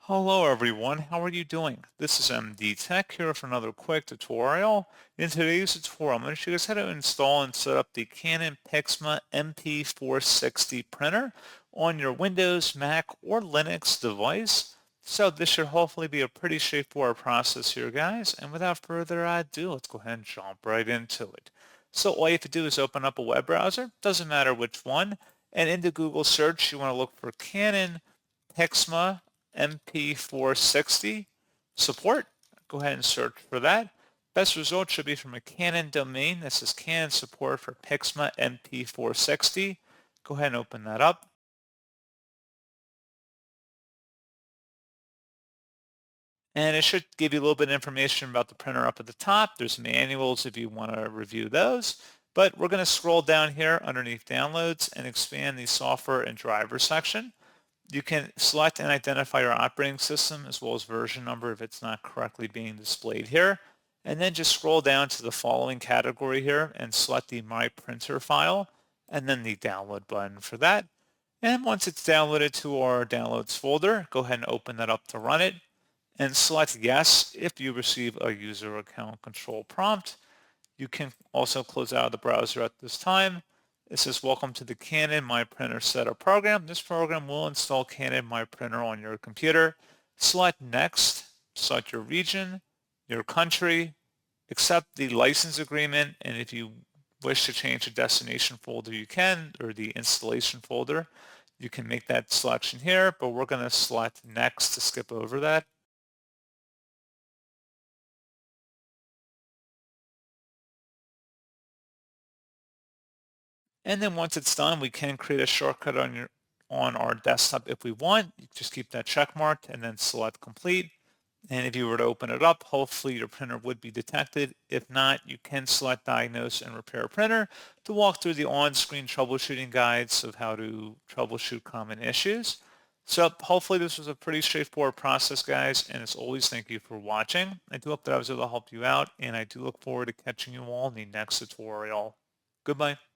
Hello everyone, how are you doing? This is MD Tech here for another quick tutorial. In today's tutorial, I'm going to show you guys how to install and set up the Canon PIXMA MP460 printer on your Windows, Mac, or Linux device. So this should hopefully be a pretty straightforward process here, guys. And without further ado, let's go ahead and jump right into it. So all you have to do is open up a web browser, doesn't matter which one, and into Google search, you want to look for Canon PIXMA MP460 support. Go ahead and search for that. Best result should be from a Canon domain. This is Canon support for PIXMA MP460. Go ahead and open that up. And it should give you a little bit of information about the printer up at the top. There's manuals if you want to review those. But we're going to scroll down here underneath downloads and expand the software and driver section. You can select and identify your operating system as well as version number if it's not correctly being displayed here. And then just scroll down to the following category here and select the My Printer file and then the download button for that. And once it's downloaded to our downloads folder, go ahead and open that up to run it and select yes if you receive a user account control prompt. You can also close out of the browser at this time. It says, welcome to the Canon My Printer Setup program. This program will install Canon My Printer on your computer. Select Next, select your region, your country, accept the license agreement, and if you wish to change the destination folder, you can, or the installation folder. You can make that selection here, but we're going to select Next to skip over that. And then once it's done, we can create a shortcut on our desktop if we want. You just keep that check marked and then select complete. And if you were to open it up, hopefully your printer would be detected. If not, you can select diagnose and repair printer to walk through the on-screen troubleshooting guides of how to troubleshoot common issues. So hopefully this was a pretty straightforward process, guys. And as always, thank you for watching. I do hope that I was able to help you out, and I do look forward to catching you all in the next tutorial. Goodbye.